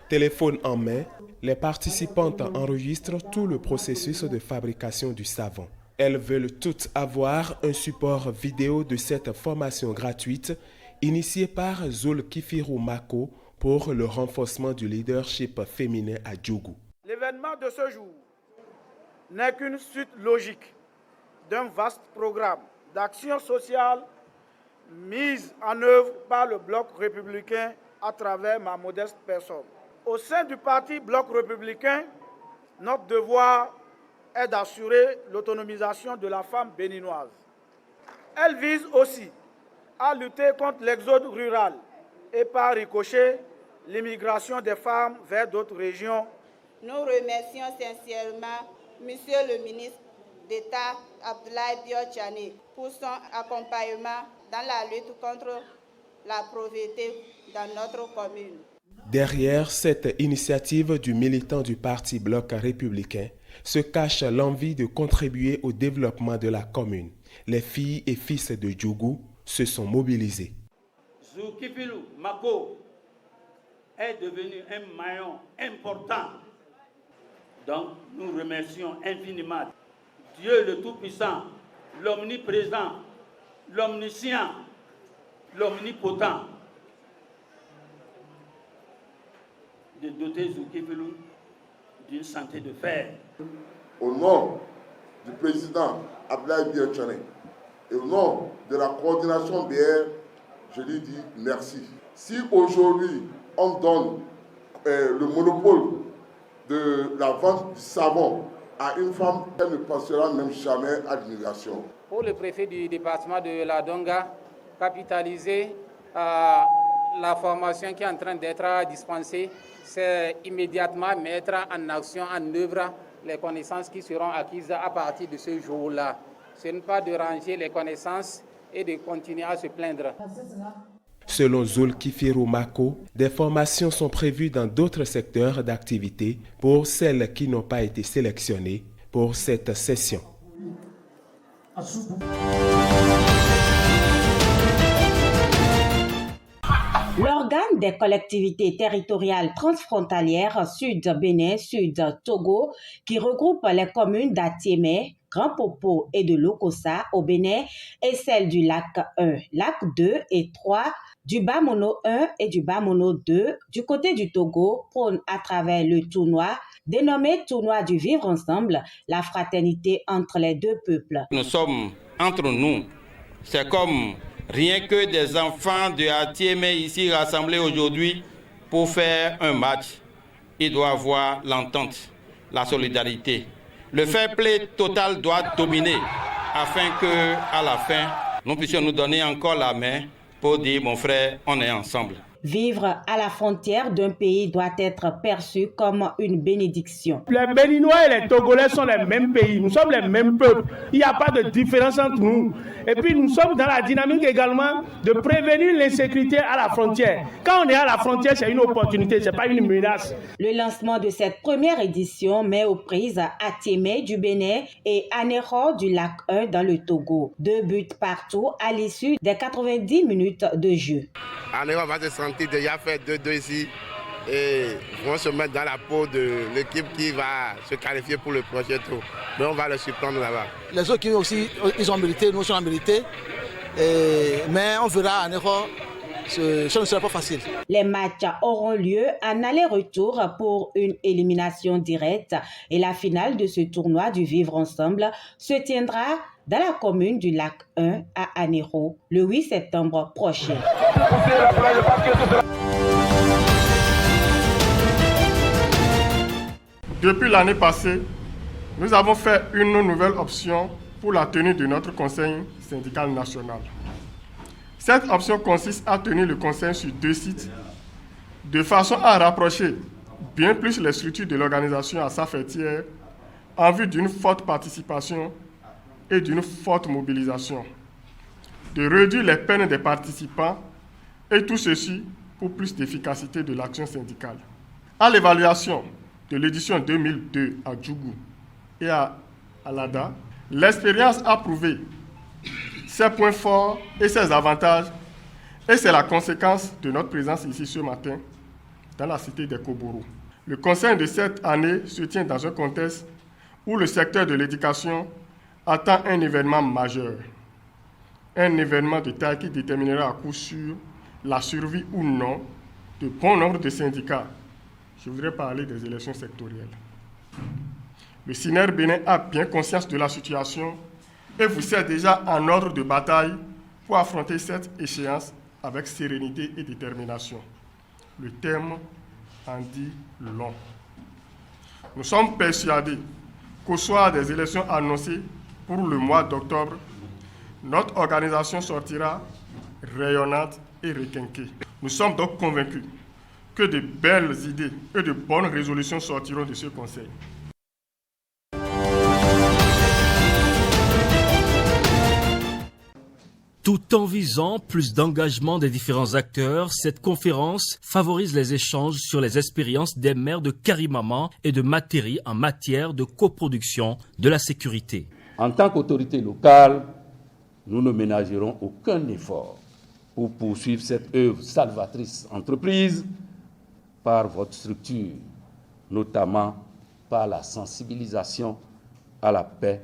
Téléphone en main, les participantes enregistrent tout le processus de fabrication du savon. Elles veulent toutes avoir un support vidéo de cette formation gratuite initiée par Zulkifilou Mako pour le renforcement du leadership féminin à Djougou. L'événement de ce jour n'est qu'une suite logique d'un vaste programme d'action sociale mise en œuvre par le Bloc républicain à travers ma modeste personne. Au sein du parti Bloc républicain, notre devoir est d'assurer l'autonomisation de la femme béninoise. Elle vise aussi à lutter contre l'exode rural et par ricochet l'immigration des femmes vers d'autres régions. Nous remercions sincèrement Monsieur le ministre d'État Abdoulaye Biotchane pour son accompagnement dans la lutte contre la pauvreté dans notre commune. Derrière cette initiative du militant du parti Bloc républicain se cache l'envie de contribuer au développement de la commune. Les filles et fils de Djougou se sont mobilisés. Zulkifilou Mako est devenu un maillon important. Donc nous remercions infiniment Dieu le Tout-Puissant, l'Omniprésent, l'Omniscient, l'Omnipotent, de doter Zulkifilou d'une santé de fer. Au nom du président Abdoulaye Biotchane et au nom de la coordination BR, je lui dis merci. Si aujourd'hui on donne le monopole de la vente du savon à une femme, elle ne passera même jamais à l'immigration. Pour le préfet du département de la Donga, capitaliser la formation qui est en train d'être dispensée, c'est immédiatement mettre en action, en œuvre, les connaissances qui seront acquises à partir de ce jour-là. Ce n'est pas de ranger les connaissances et de continuer à se plaindre. Selon Zulkifilou Mako, des formations sont prévues dans d'autres secteurs d'activité pour celles qui n'ont pas été sélectionnées pour cette session. L'organe des collectivités territoriales transfrontalières Sud-Bénin, Sud-Togo, qui regroupe les communes d'Atiémé, Grand Popo et de Lokossa au Bénin, et celles du lac 1, lac 2 et 3, du Bas-Mono 1 et du Bas-Mono 2, du côté du Togo, prône à travers le tournoi, dénommé Tournoi du Vivre Ensemble, la fraternité entre les deux peuples. Nous sommes entre nous, c'est comme rien que des enfants de Atiémé ici rassemblés aujourd'hui pour faire un match. Il doit avoir l'entente, la solidarité. Le fair play total doit dominer afin que, à la fin, nous puissions nous donner encore la main pour dire, mon frère, on est ensemble. Vivre à la frontière d'un pays doit être perçu comme une bénédiction. Les Béninois et les Togolais sont les mêmes pays, nous sommes les mêmes peuples. Il n'y a pas de différence entre nous. Et puis nous sommes dans la dynamique également de prévenir l'insécurité à la frontière. Quand on est à la frontière, c'est une opportunité, ce n'est pas une menace. Le lancement de cette première édition met aux prises Atiémé du Bénin et Anéro du lac 1 dans le Togo. 2 buts partout à l'issue des 90 minutes de jeu. Anéro va se sentir déjà faire 2-2 ici et vont se mettre dans la peau de l'équipe qui va se qualifier pour le prochain tour. Mais on va le surprendre là-bas. Les autres qui aussi, ils ont mérité, nous aussi on a mérité. Mais on verra à Anéro, ça ne sera pas facile. Les matchs auront lieu en aller-retour pour une élimination directe et la finale de ce tournoi du Vivre Ensemble se tiendra dans la commune du lac 1 à Anéro le 8 septembre prochain. Depuis l'année passée, nous avons fait une nouvelle option pour la tenue de notre conseil syndical national. Cette option consiste à tenir le conseil sur 2 sites, de façon à rapprocher bien plus les structures de l'organisation à sa fêtière en vue d'une forte participation et d'une forte mobilisation, de réduire les peines des participants et tout ceci pour plus d'efficacité de l'action syndicale. À l'évaluation de l'édition 2002 à Djougou et à Alada, l'expérience a prouvé ses points forts et ses avantages, et c'est la conséquence de notre présence ici ce matin dans la cité des Koboro. Le conseil de cette année se tient dans un contexte où le secteur de l'éducation attend un événement majeur, un événement de taille qui déterminera à coup sûr la survie ou non de bon nombre de syndicats. Je voudrais parler des élections sectorielles. Le SINER Bénin a bien conscience de la situation et vous sert déjà en ordre de bataille pour affronter cette échéance avec sérénité et détermination. Le thème en dit long. Nous sommes persuadés qu'au soir des élections annoncées pour le mois d'octobre, notre organisation sortira rayonnante et requinquée. Nous sommes donc convaincus que de belles idées et de bonnes résolutions sortiront de ce Conseil. Tout en visant plus d'engagement des différents acteurs, cette conférence favorise les échanges sur les expériences des maires de Karimama et de Materi en matière de coproduction de la sécurité. En tant qu'autorité locale, nous ne ménagerons aucun effort pour poursuivre cette œuvre salvatrice entreprise par votre structure, notamment par la sensibilisation à la paix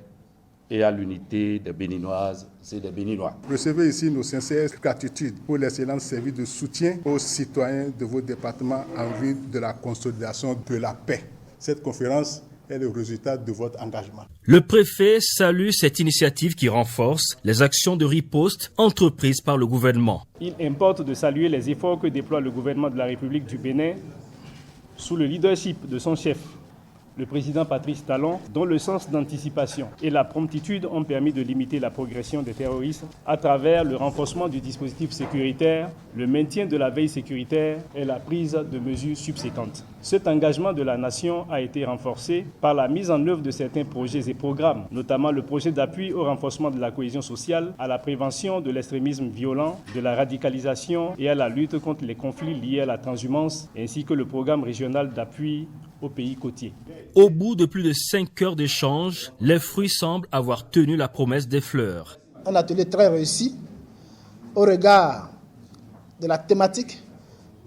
et à l'unité des Béninoises et des Béninois. Recevez ici nos sincères gratitudes pour l'excellent service de soutien aux citoyens de vos départements en vue de la consolidation de la paix. Cette conférence est le résultat de votre engagement. Le préfet salue cette initiative qui renforce les actions de riposte entreprises par le gouvernement. Il importe de saluer les efforts que déploie le gouvernement de la République du Bénin sous le leadership de son chef, le président Patrice Talon, dont le sens d'anticipation et la promptitude ont permis de limiter la progression des terroristes à travers le renforcement du dispositif sécuritaire, le maintien de la veille sécuritaire et la prise de mesures subséquentes. Cet engagement de la nation a été renforcé par la mise en œuvre de certains projets et programmes, notamment le projet d'appui au renforcement de la cohésion sociale, à la prévention de l'extrémisme violent, de la radicalisation et à la lutte contre les conflits liés à la transhumance, ainsi que le programme régional d'appui aux pays côtiers. Au bout de plus de 5 heures d'échange, les fruits semblent avoir tenu la promesse des fleurs. Un atelier très réussi au regard de la thématique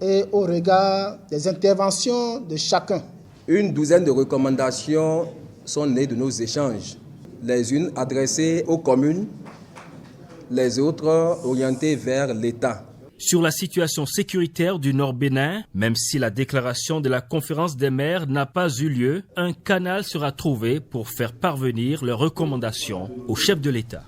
et au regard des interventions de chacun. Une douzaine de recommandations sont nées de nos échanges, les unes adressées aux communes, les autres orientées vers l'État. Sur la situation sécuritaire du Nord Bénin, même si la déclaration de la conférence des maires n'a pas eu lieu, un canal sera trouvé pour faire parvenir leurs recommandations au chef de l'État.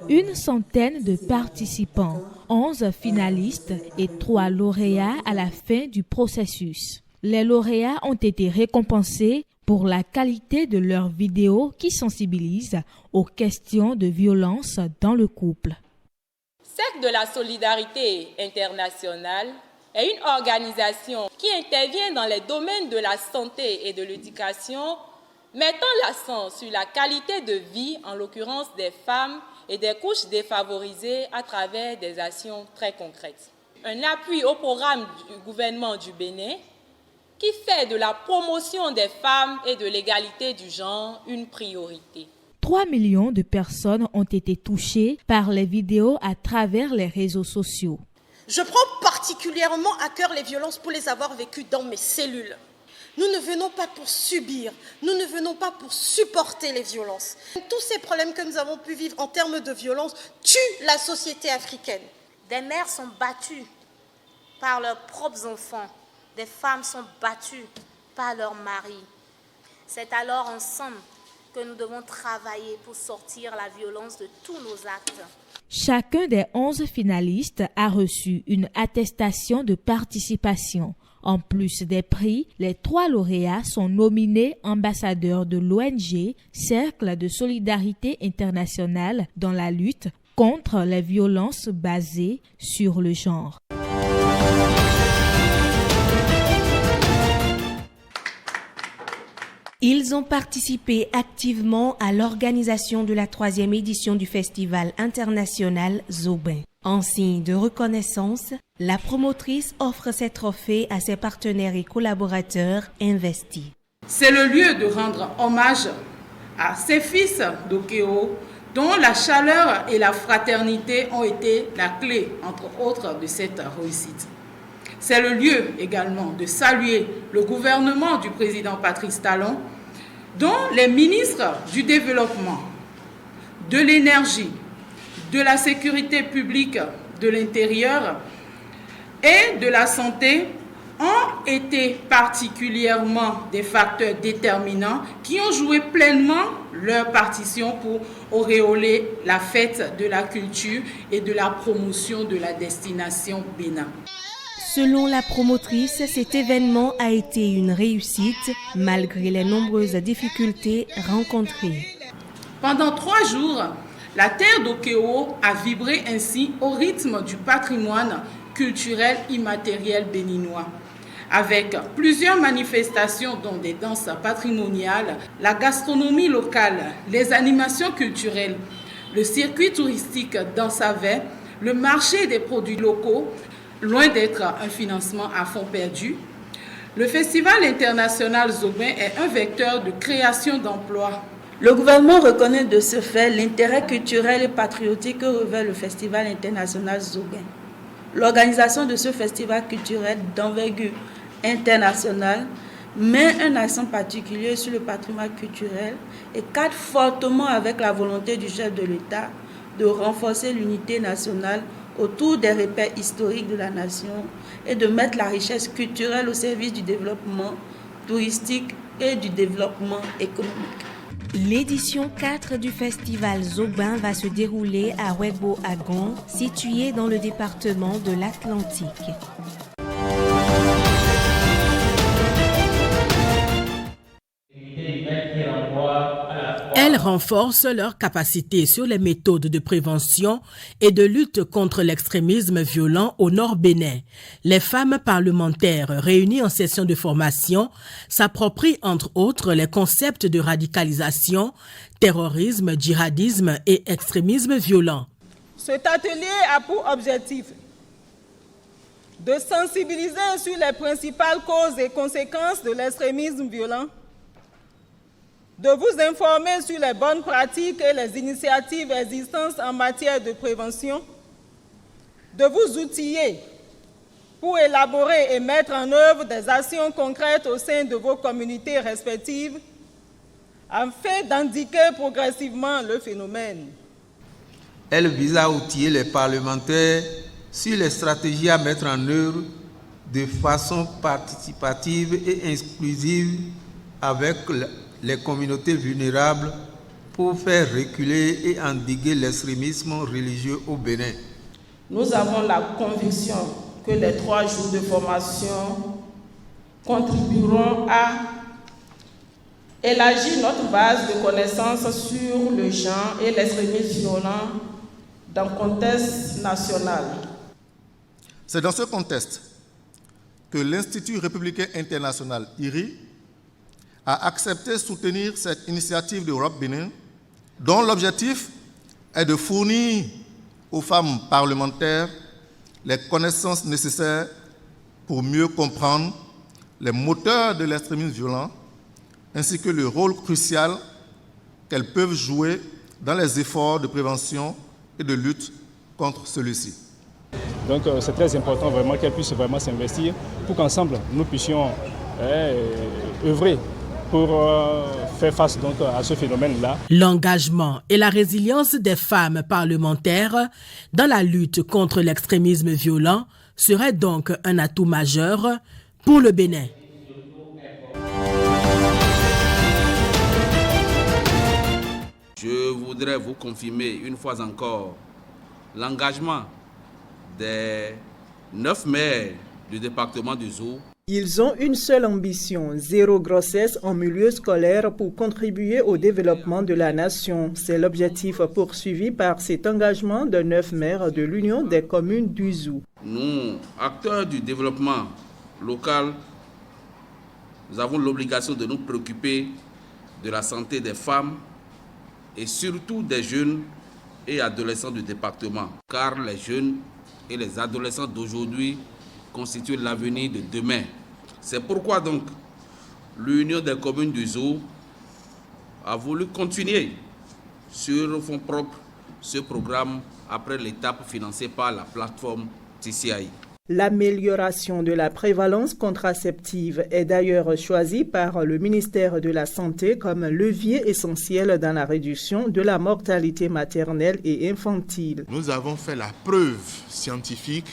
Une centaine de participants, 11 finalistes et 3 lauréats à la fin du processus. Les lauréats ont été récompensés pour la qualité de leurs vidéos qui sensibilisent aux questions de violence dans le couple. Cercle de la solidarité internationale est une organisation qui intervient dans les domaines de la santé et de l'éducation, mettant l'accent sur la qualité de vie, en l'occurrence des femmes et des couches défavorisées à travers des actions très concrètes. Un appui au programme du gouvernement du Bénin qui fait de la promotion des femmes et de l'égalité du genre une priorité. 3 millions de personnes ont été touchées par les vidéos à travers les réseaux sociaux. Je prends particulièrement à cœur les violences pour les avoir vécues dans mes cellules. Nous ne venons pas pour subir, nous ne venons pas pour supporter les violences. Tous ces problèmes que nous avons pu vivre en termes de violence tuent la société africaine. Des mères sont battues par leurs propres enfants, des femmes sont battues par leurs maris. C'est alors ensemble que nous devons travailler pour sortir la violence de tous nos actes. Chacun des 11 finalistes a reçu une attestation de participation. En plus des prix, les 3 lauréats sont nominés ambassadeurs de l'ONG Cercle de solidarité internationale dans la lutte contre les violences basées sur le genre. Ils ont participé activement à l'organisation de la 3e édition du Festival international Zobin. En signe de reconnaissance, la promotrice offre ces trophées à ses partenaires et collaborateurs investis. C'est le lieu de rendre hommage à ces fils d'Okeo dont la chaleur et la fraternité ont été la clé, entre autres, de cette réussite. C'est le lieu également de saluer le gouvernement du président Patrice Talon, dont les ministres du Développement, de l'Énergie, de la Sécurité publique, de l'Intérieur et de la Santé ont été particulièrement des facteurs déterminants qui ont joué pleinement leur partition pour auréoler la fête de la culture et de la promotion de la destination Bénin. Selon la promotrice, cet événement a été une réussite malgré les nombreuses difficultés rencontrées. Pendant 3 jours, la terre d'Okeo a vibré ainsi au rythme du patrimoine culturel immatériel béninois, avec plusieurs manifestations dont des danses patrimoniales, la gastronomie locale, les animations culturelles, le circuit touristique d'Ansavet, le marché des produits locaux, loin d'être un financement à fonds perdu. Le Festival international Zogbin est un vecteur de création d'emplois. Le gouvernement reconnaît de ce fait l'intérêt culturel et patriotique que revêt le Festival international Zogbin. L'organisation de ce festival culturel d'envergure internationale met un accent particulier sur le patrimoine culturel et cadre fortement avec la volonté du chef de l'État de renforcer l'unité nationale autour des repères historiques de la nation et de mettre la richesse culturelle au service du développement touristique et du développement économique. L'édition 4 du festival Zogbin va se dérouler à Ouégo-Agon, situé dans le département de l'Atlantique. Elles renforcent leur capacité sur les méthodes de prévention et de lutte contre l'extrémisme violent au Nord Bénin. Les femmes parlementaires réunies en session de formation s'approprient entre autres les concepts de radicalisation, terrorisme, djihadisme et extrémisme violent. Cet atelier a pour objectif de sensibiliser sur les principales causes et conséquences de l'extrémisme violent, de vous informer sur les bonnes pratiques et les initiatives existantes en matière de prévention, de vous outiller pour élaborer et mettre en œuvre des actions concrètes au sein de vos communautés respectives, afin d'endiguer progressivement le phénomène. Elle vise à outiller les parlementaires sur les stratégies à mettre en œuvre de façon participative et inclusive avec les communautés vulnérables pour faire reculer et endiguer l'extrémisme religieux au Bénin. Nous avons la conviction que les 3 jours de formation contribueront à élargir notre base de connaissances sur le genre et l'extrémisme violent dans le contexte national. C'est dans ce contexte que l'Institut républicain international IRI a accepté de soutenir cette initiative d'Europe Bénin, dont l'objectif est de fournir aux femmes parlementaires les connaissances nécessaires pour mieux comprendre les moteurs de l'extrémisme violent, ainsi que le rôle crucial qu'elles peuvent jouer dans les efforts de prévention et de lutte contre celui-ci. Donc c'est très important vraiment qu'elles puissent vraiment s'investir pour qu'ensemble nous puissions œuvrer pour faire face donc à ce phénomène-là. L'engagement et la résilience des femmes parlementaires dans la lutte contre l'extrémisme violent serait donc un atout majeur pour le Bénin. Je voudrais vous confirmer une fois encore l'engagement des 9 maires du département du Zou. Ils ont une seule ambition, 0 grossesse en milieu scolaire pour contribuer au développement de la nation. C'est l'objectif poursuivi par cet engagement de 9 maires de l'Union des communes du Zou. Nous, acteurs du développement local, nous avons l'obligation de nous préoccuper de la santé des femmes et surtout des jeunes et adolescents du département, car les jeunes et les adolescents d'aujourd'hui constituent l'avenir de demain. C'est pourquoi donc l'Union des communes du Zou a voulu continuer sur fonds propres ce programme après l'étape financée par la plateforme TCI. L'amélioration de la prévalence contraceptive est d'ailleurs choisie par le ministère de la Santé comme levier essentiel dans la réduction de la mortalité maternelle et infantile. Nous avons fait la preuve scientifique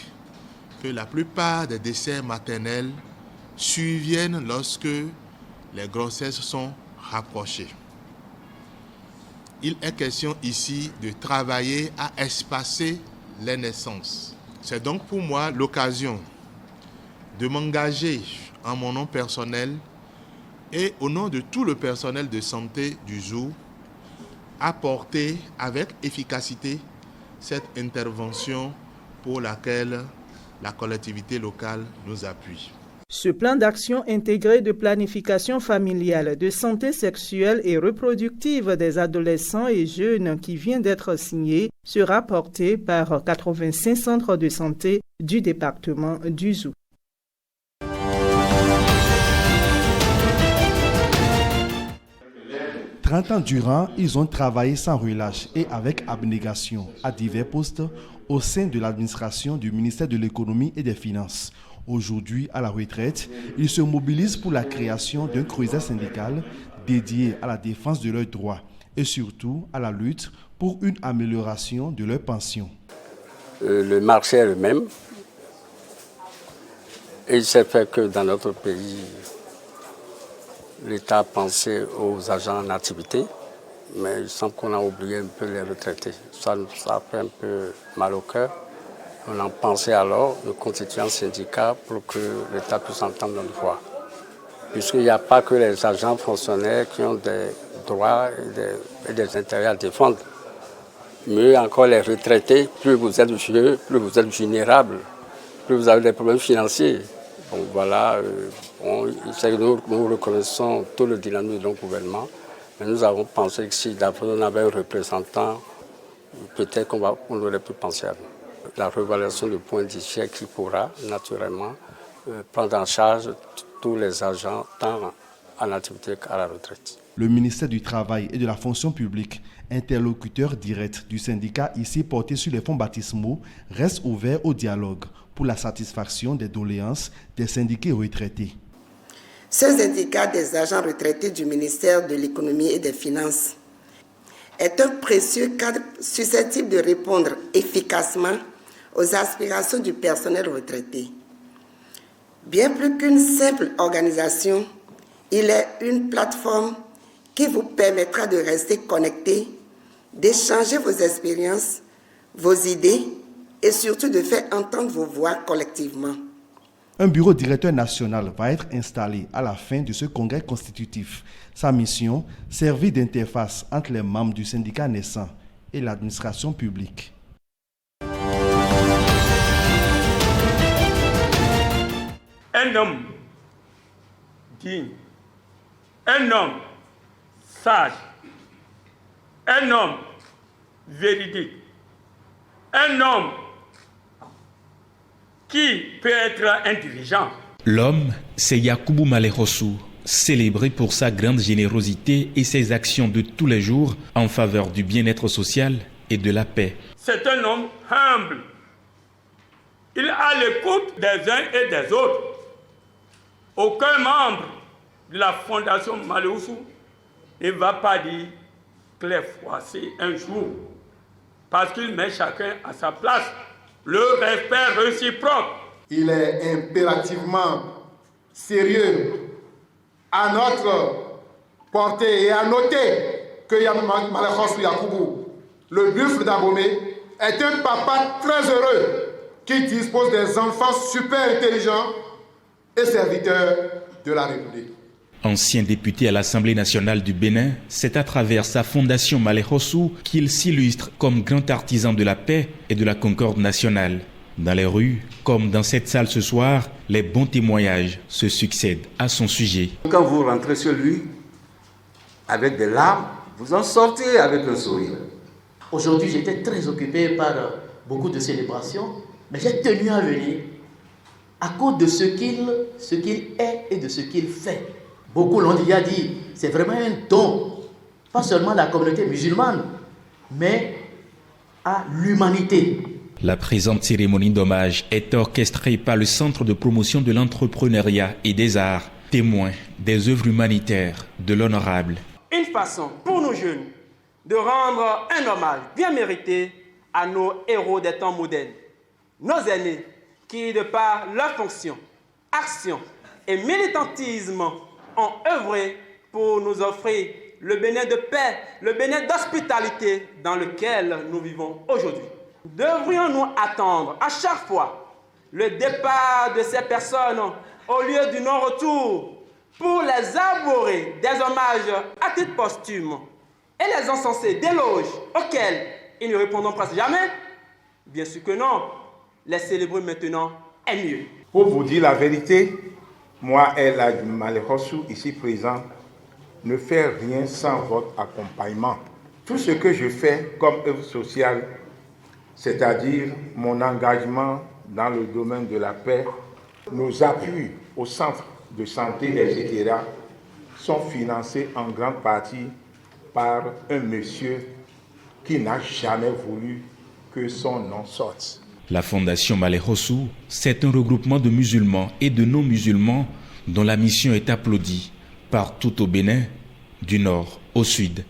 que la plupart des décès maternels surviennent lorsque les grossesses sont rapprochées. Il est question ici de travailler à espacer les naissances. C'est donc pour moi l'occasion de m'engager en mon nom personnel et au nom de tout le personnel de santé du Zou à porter avec efficacité cette intervention pour laquelle la collectivité locale nous appuie. Ce plan d'action intégré de planification familiale, de santé sexuelle et reproductive des adolescents et jeunes qui vient d'être signé sera porté par 85 centres de santé du département du Zou. « 30 ans durant, ils ont travaillé sans relâche et avec abnégation à divers postes au sein de l'administration du ministère de l'Économie et des Finances. Aujourd'hui, à la retraite, ils se mobilisent pour la création d'un creuset syndical dédié à la défense de leurs droits et surtout à la lutte pour une amélioration de leurs pensions. Le marché est le même. Et il s'est fait que dans notre pays, l'État a pensé aux agents en activité, mais il semble qu'on a oublié un peu les retraités. Ça fait un peu mal au cœur. On en pensait alors de constituer un syndicat pour que l'État puisse entendre notre voix. Puisqu'il n'y a pas que les agents fonctionnaires qui ont des droits et des intérêts à défendre. Mieux encore les retraités, plus vous êtes vieux, plus vous êtes vulnérable, plus vous avez des problèmes financiers. Donc voilà, nous reconnaissons tout le dynamisme du gouvernement, mais nous avons pensé que si d'abord on avait un représentant, peut-être qu'on aurait pu penser à nous. La revalorisation du point d'ICHEC qui pourra naturellement prendre en charge tous les agents tant en activité qu'à la retraite. Le ministère du Travail et de la Fonction publique, interlocuteur direct du syndicat ici porté sur les fonds baptismaux, reste ouvert au dialogue pour la satisfaction des doléances des syndiqués retraités. Ce syndicat des agents retraités du ministère de l'Économie et des Finances est un précieux cadre susceptible de répondre efficacement aux aspirations du personnel retraité. Bien plus qu'une simple organisation, il est une plateforme qui vous permettra de rester connecté, d'échanger vos expériences, vos idées et surtout de faire entendre vos voix collectivement. Un bureau directeur national va être installé à la fin de ce congrès constitutif. Sa mission, servir d'interface entre les membres du syndicat naissant et l'administration publique. Un homme digne, un homme sage, un homme véridique, un homme qui peut être un dirigeant. L'homme, c'est Yakubu Malerossou, célébré pour sa grande générosité et ses actions de tous les jours en faveur du bien-être social et de la paix. C'est un homme humble. Il a l'écoute des uns et des autres. Aucun membre de la Fondation Malerossou ne va pas dire clair froissé un jour, parce qu'il met chacun à sa place. Le respect réciproque. Il est impérativement sérieux à notre portée et à noter que Malerossou Yakubu, le buffle d'Abomey, est un papa très heureux qui dispose des enfants super intelligents et serviteurs de la République. Ancien député à l'Assemblée nationale du Bénin, c'est à travers sa fondation Malerossou qu'il s'illustre comme grand artisan de la paix et de la concorde nationale. Dans les rues, comme dans cette salle ce soir, les bons témoignages se succèdent à son sujet. Quand vous rentrez chez lui avec des larmes, vous en sortez avec un sourire. Aujourd'hui, j'étais très occupé par beaucoup de célébrations, mais j'ai tenu à venir à cause de ce qu'il est et de ce qu'il fait. Beaucoup l'ont déjà dit, c'est vraiment un don, pas seulement à la communauté musulmane, mais à l'humanité. La présente cérémonie d'hommage est orchestrée par le Centre de promotion de l'entrepreneuriat et des arts, témoin des œuvres humanitaires de l'honorable. Une façon pour nous jeunes de rendre un hommage bien mérité à nos héros des temps modernes, nos aînés qui, de par leur fonction, action et militantisme, ont œuvré pour nous offrir le Bénin de paix, le Bénin d'hospitalité dans lequel nous vivons aujourd'hui. Devrions-nous attendre à chaque fois le départ de ces personnes au lieu du non-retour pour les arborer des hommages à titre posthume et les encenser d'éloges auxquels ils ne répondront presque jamais? Bien sûr que non. Les célébrer maintenant est mieux. Pour vous dire la vérité, moi, El Hadj Maleh Hossou, ici présent, ne fais rien sans votre accompagnement. Tout ce que je fais comme œuvre sociale, c'est-à-dire mon engagement dans le domaine de la paix, nos appuis au centre de santé, etc., sont financés en grande partie par un monsieur qui n'a jamais voulu que son nom sorte. La Fondation Maleh Hossou, c'est un regroupement de musulmans et de non-musulmans dont la mission est applaudie partout au Bénin, du nord au sud.